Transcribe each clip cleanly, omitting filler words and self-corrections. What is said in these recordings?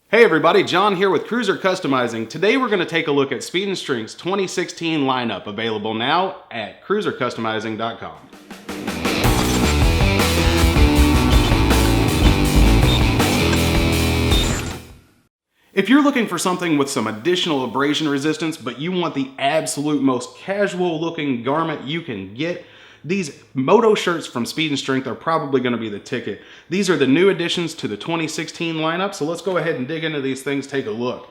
Hey everybody, John here with Cruiser Customizing. Today we're going to take a look at Speed & Strength's 2016 lineup, available now at cruisercustomizing.com. If you're looking for something with some additional abrasion resistance, but you want the absolute most casual looking garment you can get, these Moto shirts from Speed & Strength are probably going to be the ticket. These are the new additions to the 2016 lineup, so let's go ahead and dig into these things, take a look.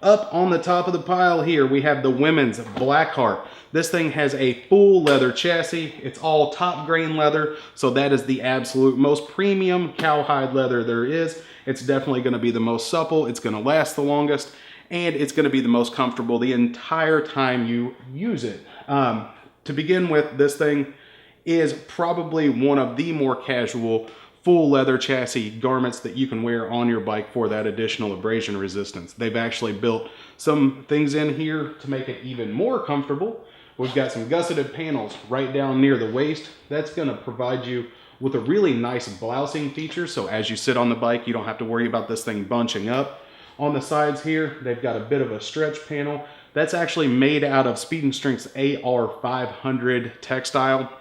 Up on the top of the pile here, we have the women's Blackheart. This thing has a full leather chassis. It's all top grain leather, so that is the absolute most premium cowhide leather there is. It's definitely going to be the most supple, it's going to last the longest, and it's going to be the most comfortable the entire time you use it. To begin with, this thing is probably one of the more casual full leather chassis garments that you can wear on your bike for that additional abrasion resistance. They've actually built some things in here to make it even more comfortable. We've got some gusseted panels right down near the waist. That's going to provide you with a really nice blousing feature, so as you sit on the bike, you don't have to worry about this thing bunching up. On the sides here, they've got a bit of a stretch panel. That's actually made out of Speed & Strength's AR500 textile.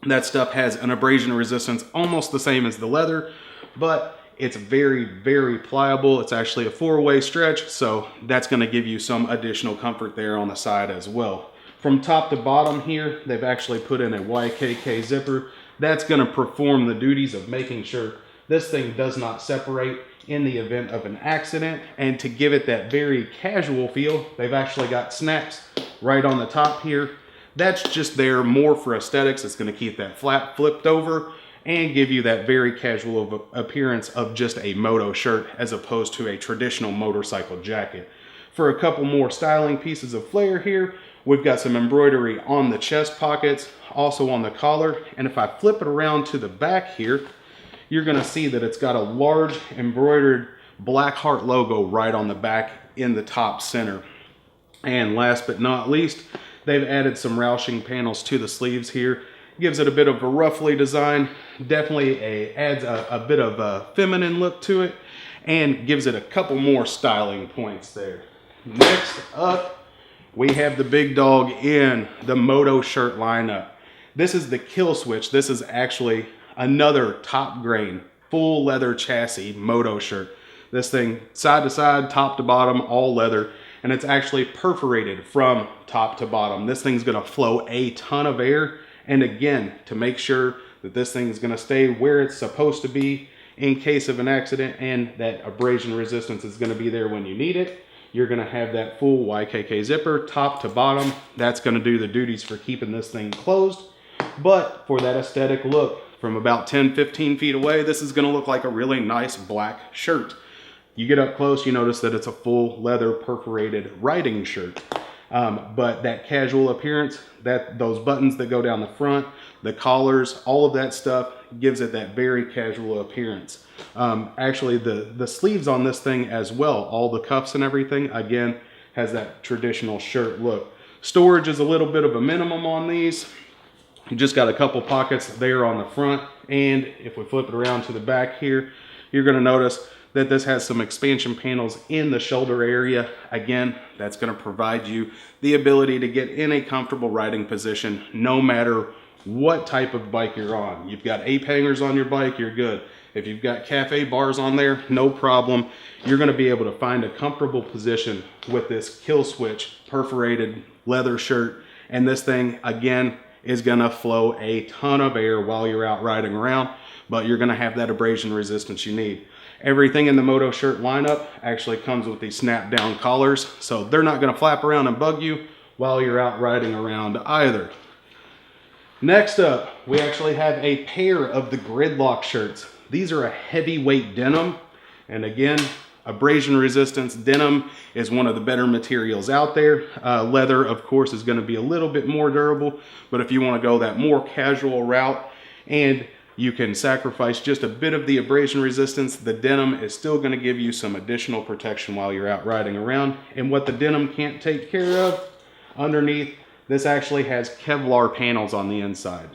That stuff has an abrasion resistance almost the same as the leather, but it's very, very pliable. It's actually a four-way stretch, so that's going to give you some additional comfort there on the side as well. From top to bottom here, they've actually put in a YKK zipper. That's going to perform the duties of making sure this thing does not separate in the event of an accident. And to give it that very casual feel, they've actually got snaps right on the top here. That's just there more for aesthetics. It's going to keep that flap flipped over and give you that very casual appearance of just a moto shirt as opposed to a traditional motorcycle jacket. For a couple more styling pieces of flair here, we've got some embroidery on the chest pockets, also on the collar. And if I flip it around to the back here, you're going to see that it's got a large embroidered Blackheart logo right on the back in the top center. And last but not least, they've added some rauching panels to the sleeves here. Gives it a bit of a ruffly design, definitely adds a bit of a feminine look to it, and gives it a couple more styling points there. Next up, we have the big dog in the Moto shirt lineup. This is the Kill Switch. This is actually another top grain, full leather chassis Moto shirt. This thing side to side, top to bottom, all leather, and it's actually perforated from top to bottom. This thing's gonna flow a ton of air, and again, to make sure that this thing is gonna stay where it's supposed to be in case of an accident, and that abrasion resistance is gonna be there when you need it. You're gonna have that full YKK zipper, top to bottom. That's gonna do the duties for keeping this thing closed. But for that aesthetic look, from about 10-15 feet away, this is gonna look like a really nice black shirt. You get up close, you notice that it's a full leather perforated riding shirt. But that casual appearance, those buttons that go down the front, the collars, all of that stuff gives it that very casual appearance. Actually, the sleeves on this thing as well, all the cuffs and everything, again, has that traditional shirt look. Storage is a little bit of a minimum on these. You just got a couple pockets there on the front, and if we flip it around to the back here, you're gonna notice that this has some expansion panels in the shoulder area. Again, that's gonna provide you the ability to get in a comfortable riding position no matter what type of bike you're on. You've got ape hangers on your bike, you're good. If you've got cafe bars on there, no problem. You're gonna be able to find a comfortable position with this Kill Switch perforated leather shirt. And this thing, again, is gonna flow a ton of air while you're out riding around, but you're gonna have that abrasion resistance you need. Everything in the Moto shirt lineup actually comes with these snap down collars, so they're not gonna flap around and bug you while you're out riding around either. Next up, we actually have a pair of the Gridlock shirts. These are a heavyweight denim, and again, abrasion resistance. Denim is one of the better materials out there. Leather, of course, is gonna be a little bit more durable, but if you wanna go that more casual route and you can sacrifice just a bit of the abrasion resistance, the denim is still gonna give you some additional protection while you're out riding around. And what the denim can't take care of, underneath, this actually has Kevlar panels on the inside.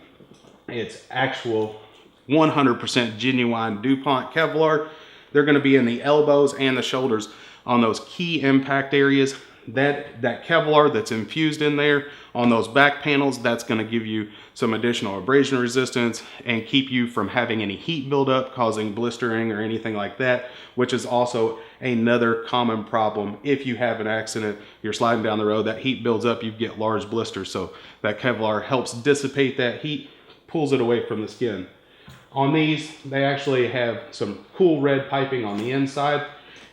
It's actual 100% genuine DuPont Kevlar. They're going to be in the elbows and the shoulders on those key impact areas. That Kevlar that's infused in there on those back panels, that's going to give you some additional abrasion resistance and keep you from having any heat buildup causing blistering or anything like that, which is also another common problem. If you have an accident, you're sliding down the road, that heat builds up, you get large blisters. So that Kevlar helps dissipate that heat, pulls it away from the skin. On these, they actually have some cool red piping on the inside,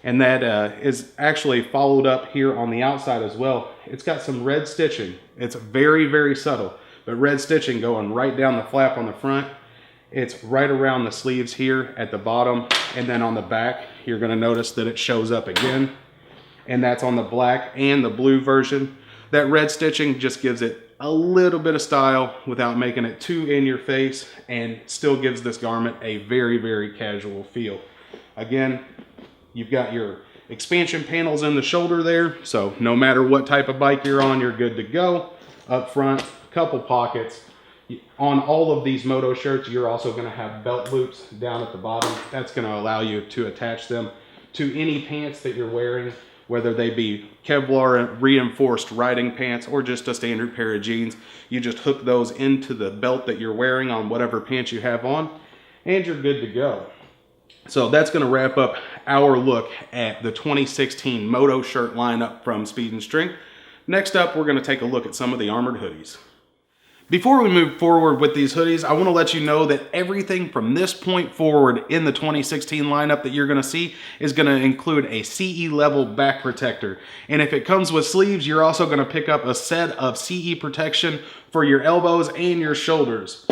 and that is actually followed up here on the outside as well. It's got some red stitching. It's very, very subtle, but red stitching going right down the flap on the front. It's right around the sleeves here at the bottom, and then on the back, you're gonna notice that it shows up again, and that's on the black and the blue version. That red stitching just gives it a little bit of style without making it too in your face, and still gives this garment a very, very casual feel. Again, you've got your expansion panels in the shoulder there, so no matter what type of bike you're on, you're good to go. Up front, couple pockets. On all of these Moto shirts, you're also going to have belt loops down at the bottom. That's going to allow you to attach them to any pants that you're wearing, whether they be Kevlar reinforced riding pants or just a standard pair of jeans. You just hook those into the belt that you're wearing on whatever pants you have on, and you're good to go. So that's going to wrap up our look at the 2016 Moto shirt lineup from Speed and Strength. Next up, we're going to take a look at some of the armored hoodies. Before we move forward with these hoodies, I want to let you know that everything from this point forward in the 2016 lineup that you're going to see is going to include a CE level back protector. And if it comes with sleeves, you're also going to pick up a set of CE protection for your elbows and your shoulders.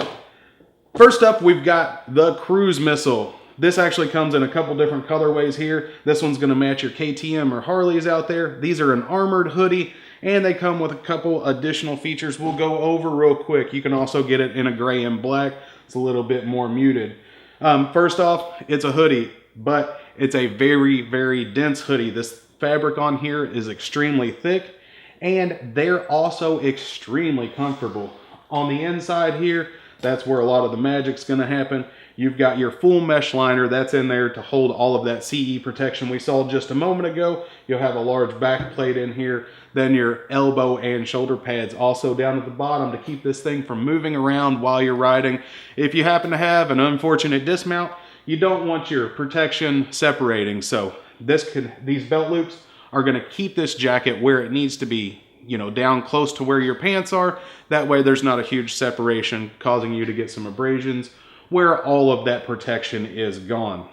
First up, we've got the Cruise Missile. This actually comes in a couple different colorways here. This one's going to match your KTM or Harleys out there. These are an armored hoodie, and they come with a couple additional features we'll go over real quick. You can also get it in a gray and black. It's a little bit more muted. First off, it's a hoodie, but it's a very, very dense hoodie. This fabric on here is extremely thick, and they're also extremely comfortable. On the inside here, that's where a lot of the magic's going to happen. You've got your full mesh liner that's in there to hold all of that CE protection we saw just a moment ago. You'll have a large back plate in here, then your elbow and shoulder pads also down at the bottom to keep this thing from moving around while you're riding. If you happen to have an unfortunate dismount, you don't want your protection separating. So these belt loops are going to keep this jacket where it needs to be, you know, down close to where your pants are. That way there's not a huge separation causing you to get some abrasions where all of that protection is gone.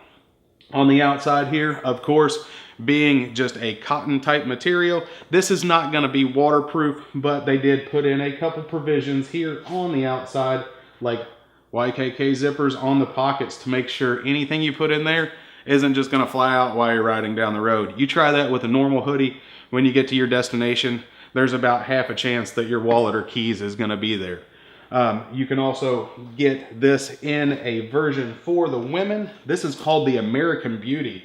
On the outside here, of course, being just a cotton type material, this is not going to be waterproof, but they did put in a couple provisions here on the outside, like YKK zippers on the pockets to make sure anything you put in there isn't just going to fly out while you're riding down the road. You try that with a normal hoodie, when you get to your destination, there's about half a chance that your wallet or keys is going to be there. You can also get this in a version for the women. This is called the American Beauty.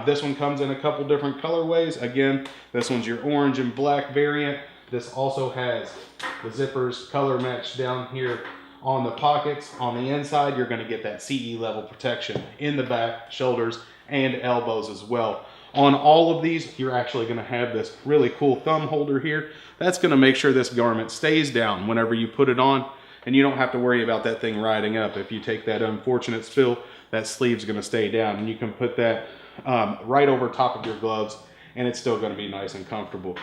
This one comes in a couple different colorways. Again, this one's your orange and black variant. This also has the zippers color matched down here on the pockets. On the inside, you're going to get that CE level protection in the back, shoulders, and elbows as well. On all of these, you're actually going to have this really cool thumb holder here. That's going to make sure this garment stays down whenever you put it on, and you don't have to worry about that thing riding up. If you take that unfortunate spill, that sleeve's going to stay down, and you can put that right over top of your gloves, and it's still going to be nice and comfortable.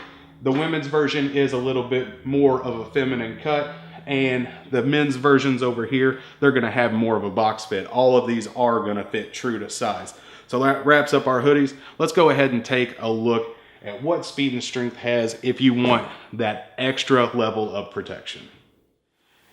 The women's version is a little bit more of a feminine cut, and the men's versions over here, they're going to have more of a box fit. All of these are going to fit true to size. So that wraps up our hoodies. Let's go ahead and take a look at what Speed and Strength has if you want that extra level of protection.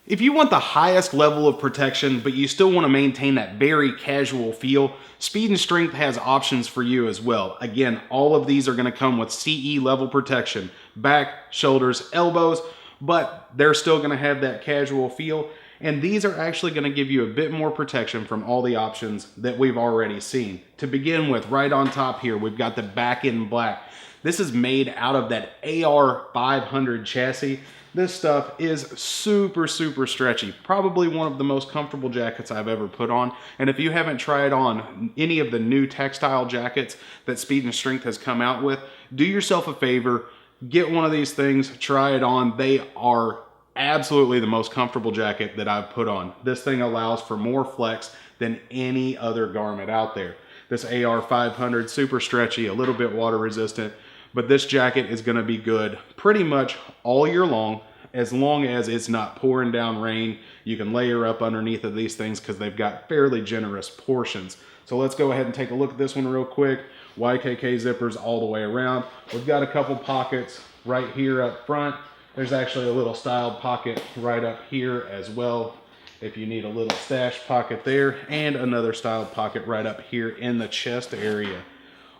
If you want the highest level of protection, but you still want to maintain that very casual feel, Speed and Strength has options for you as well. Again, all of these are going to come with CE level protection, back, shoulders, elbows, but they're still going to have that casual feel. And these are actually going to give you a bit more protection from all the options that we've already seen. To begin with, right on top here, we've got the back in black. This is made out of that AR 500 chassis. This stuff is super, super stretchy. Probably one of the most comfortable jackets I've ever put on. And if you haven't tried on any of the new textile jackets that Speed and Strength has come out with, do yourself a favor, get one of these things, try it on. They are absolutely the most comfortable jacket that I've put on. This thing allows for more flex than any other garment out there. This AR 500, super stretchy, a little bit water resistant, but this jacket is gonna be good pretty much all year long as it's not pouring down rain. You can layer up underneath of these things because they've got fairly generous portions. So let's go ahead and take a look at this one real quick. YKK zippers all the way around. We've got a couple pockets right here up front. There's actually a little styled pocket right up here as well, if you need a little stash pocket there, and another styled pocket right up here in the chest area.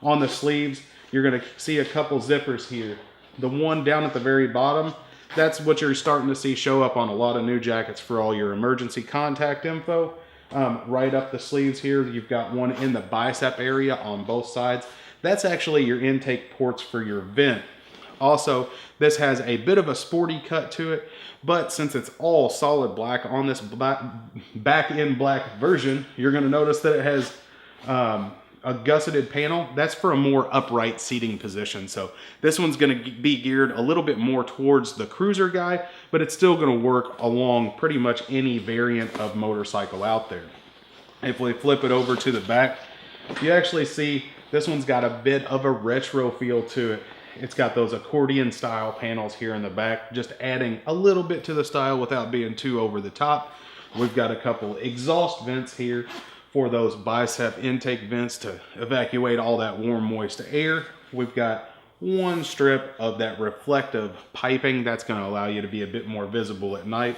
On the sleeves, you're gonna see a couple zippers here. The one down at the very bottom, that's what you're starting to see show up on a lot of new jackets for all your emergency contact info. Right up the sleeves here, you've got one in the bicep area on both sides. That's actually your intake ports for your vent. Also, this has a bit of a sporty cut to it, but since it's all solid black on this back in black version, you're going to notice that it has a gusseted panel. That's for a more upright seating position. So this one's going to be geared a little bit more towards the cruiser guy, but it's still going to work along pretty much any variant of motorcycle out there. If we flip it over to the back, you actually see this one's got a bit of a retro feel to it. It's got those accordion style panels here in the back, just adding a little bit to the style without being too over the top. We've got a couple exhaust vents here for those bicep intake vents to evacuate all that warm, moist air. We've got one strip of that reflective piping that's going to allow you to be a bit more visible at night,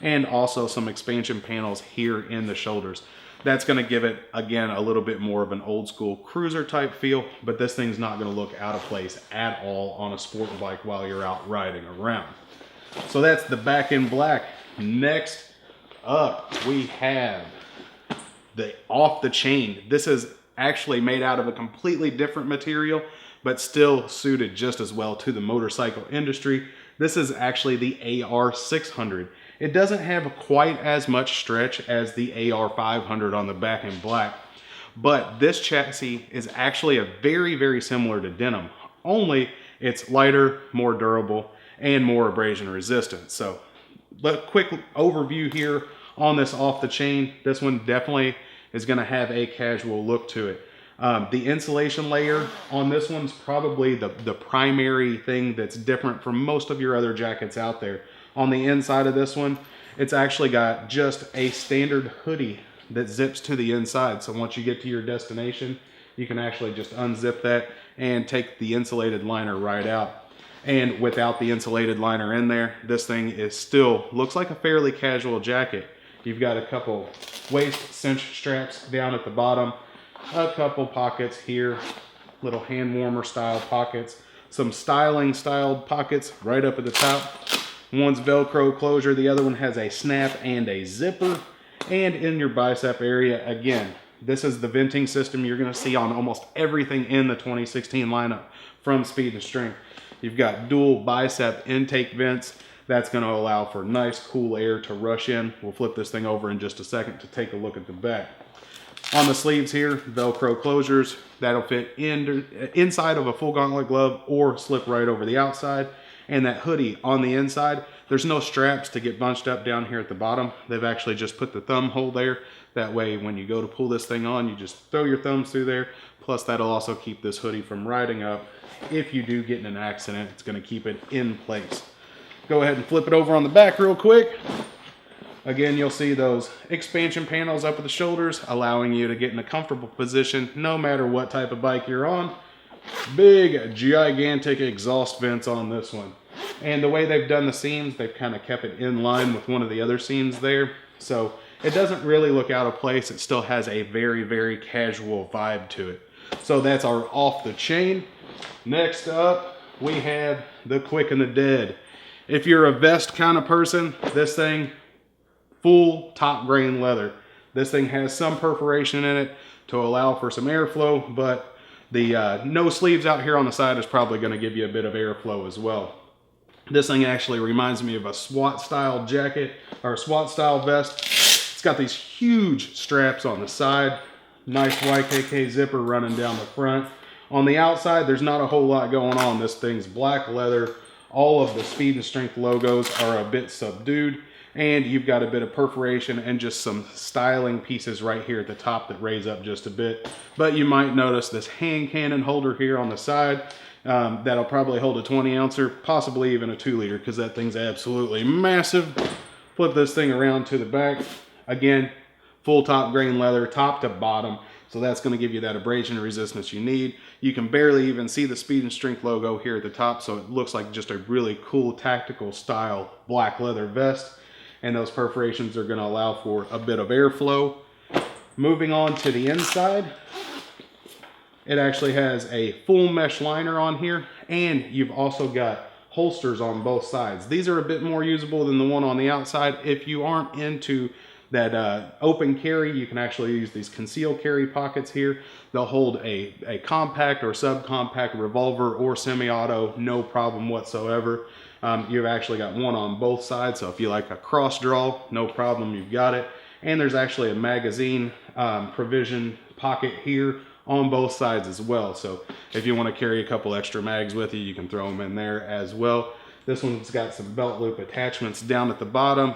and also some expansion panels here in the shoulders. That's going to give it, again, a little bit more of an old school cruiser type feel, but this thing's not going to look out of place at all on a sport bike while you're out riding around. So that's the back in black. Next up, we have the off the chain. This is actually made out of a completely different material, but still suited just as well to the motorcycle industry. This is actually the AR 600. It doesn't have quite as much stretch as the AR 500 on the back in black, but this chassis is actually a very, very similar to denim, only it's lighter, more durable, and more abrasion resistant. So, but quick overview here on this off the chain. This one definitely is going to have a casual look to it. The insulation layer on this one's probably the primary thing that's different from most of your other jackets out there. On the inside of this one, it's actually got just a standard hoodie that zips to the inside. So once you get to your destination, you can actually just unzip that and take the insulated liner right out. And without the insulated liner in there, this thing is still looks like a fairly casual jacket. You've got a couple waist cinch straps down at the bottom, a couple pockets here, little hand warmer style pockets, some styling styled pockets right up at the top. One's Velcro closure, the other one has a snap and a zipper. And in your bicep area, again, this is the venting system you're going to see on almost everything in the 2016 lineup from Speed and Strength. You've got dual bicep intake vents. That's going to allow for nice, cool air to rush in. We'll flip this thing over in just a second to take a look at the back. On the sleeves here, Velcro closures. That'll fit inside of a full gauntlet glove or slip right over the outside. And that hoodie on the inside, there's no straps to get bunched up down here at the bottom. They've actually just put the thumb hole there. That way, when you go to pull this thing on, you just throw your thumbs through there. Plus, that'll also keep this hoodie from riding up. If you do get in an accident, it's going to keep it in place. Go ahead and flip it over on the back real quick. Again, you'll see those expansion panels up at the shoulders, allowing you to get in a comfortable position no matter what type of bike you're on. Big, gigantic exhaust vents on this one. And the way they've done the seams, they've kind of kept it in line with one of the other seams there. So it doesn't really look out of place. It still has a very, very casual vibe to it. So that's our off the chain. Next up, we have the quick and the dead. If you're a vest kind of person, this thing full top grain leather. This thing has some perforation in it to allow for some airflow, but the no sleeves out here on the side is probably going to give you a bit of airflow as well. This thing actually reminds me of a SWAT style jacket or a SWAT style vest. It's got these huge straps on the side, nice YKK zipper running down the front. On the outside, there's not a whole lot going on. This thing's black leather. All of the Speed and Strength logos are a bit subdued, and you've got a bit of perforation and just some styling pieces right here at the top that raise up just a bit. But you might notice this hand cannon holder here on the side. That'll probably hold a 20 ouncer, possibly even a 2 liter, because that thing's absolutely massive. Flip this thing around to the back. Again, full top grain leather, top to bottom. So that's going to give you that abrasion resistance you need. You can barely even see the Speed and Strength logo here at the top, so it looks like just a really cool tactical style black leather vest. And those perforations are going to allow for a bit of airflow. Moving on to the inside, it actually has a full mesh liner on here, and you've also got holsters on both sides. These are a bit more usable than the one on the outside. If you aren't into that open carry, you can actually use these concealed carry pockets here. They'll hold a compact or subcompact revolver or semi-auto, no problem whatsoever. You've actually got one on both sides, so if you like a cross draw, no problem, you've got it. And there's actually a magazine provision pocket here on both sides as well. So if you want to carry a couple extra mags with you, you can throw them in there as well. This one's got some belt loop attachments down at the bottom.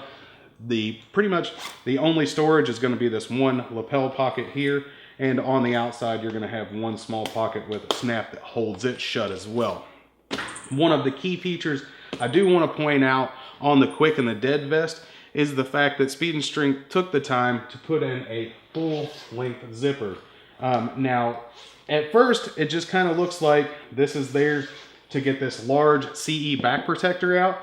Pretty much the only storage is going to be this one lapel pocket here, and on the outside you're going to have one small pocket with a snap that holds it shut as well. One of the key features I do want to point out on the Quick and the Dead vest is the fact that Speed and Strength took the time to put in a full length zipper. Now at first it just kind of looks like this is there to get this large CE back protector out,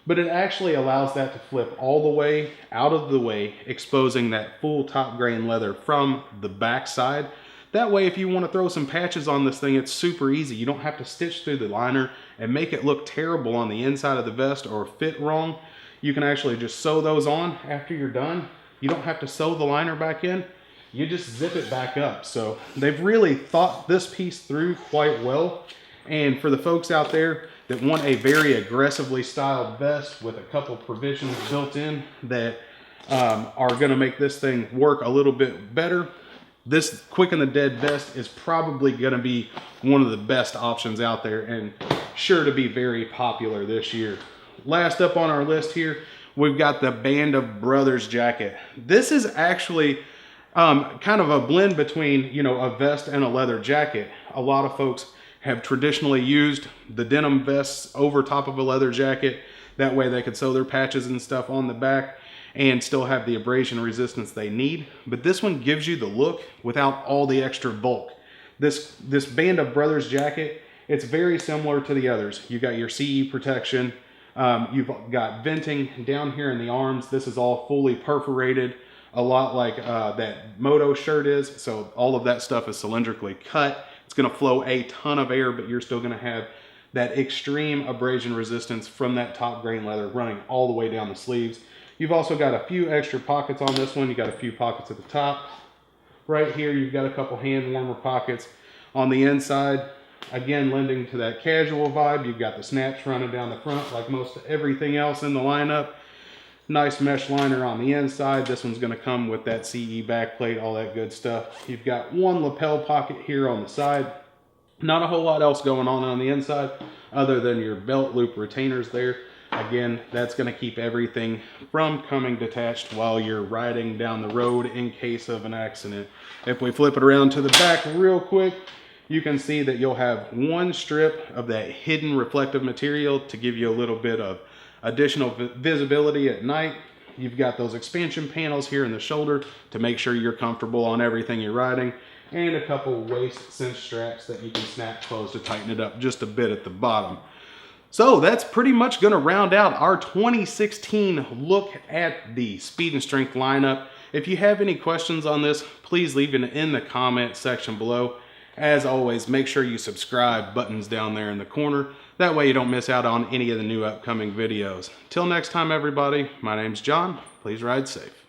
but it actually allows that to flip all the way out of the way, exposing that full top grain leather from the back side. That way, if you want to throw some patches on this thing, it's super easy. You don't have to stitch through the liner and make it look terrible on the inside of the vest or fit wrong. You can actually just sew those on after you're done. You don't have to sew the liner back in. You just zip it back up. So they've really thought this piece through quite well. And for the folks out there that want a very aggressively styled vest with a couple provisions built in that are going to make this thing work a little bit better, this Quick and the Dead vest is probably going to be one of the best options out there and sure to be very popular this year. Last up on our list here, we've got the Band of Brothers jacket. This is actually kind of a blend between, you know, a vest and a leather jacket. A lot of folks have traditionally used the denim vests over top of a leather jacket. That way they could sew their patches and stuff on the back and still have the abrasion resistance they need. But this one gives you the look without all the extra bulk. This Band of Brothers jacket, it's very similar to the others. You got your CE protection. You've got venting down here in the arms. This is all fully perforated, a lot like that Moto shirt is. So all of that stuff is cylindrically cut. It's going to flow a ton of air, but you're still going to have that extreme abrasion resistance from that top grain leather running all the way down the sleeves. You've also got a few extra pockets on this one. You got a few pockets at the top. Right here, you've got a couple hand warmer pockets. On the inside, again, lending to that casual vibe, you've got the snaps running down the front like most everything else in the lineup. Nice mesh liner on the inside. This one's going to come with that CE backplate, all that good stuff. You've got one lapel pocket here on the side. Not a whole lot else going on the inside other than your belt loop retainers there. Again, that's going to keep everything from coming detached while you're riding down the road in case of an accident. If we flip it around to the back real quick, you can see that you'll have one strip of that hidden reflective material to give you a little bit of additional visibility at night. You've got those expansion panels here in the shoulder to make sure you're comfortable on everything you're riding, and a couple waist cinch straps that you can snap closed to tighten it up just a bit at the bottom. So that's pretty much going to round out our 2016 look at the Speed and Strength lineup. If you have any questions on this, please leave it in the comment section below. As always, make sure you subscribe, buttons down there in the corner. That way you don't miss out on any of the new upcoming videos. Till next time, everybody, my name's John. Please ride safe.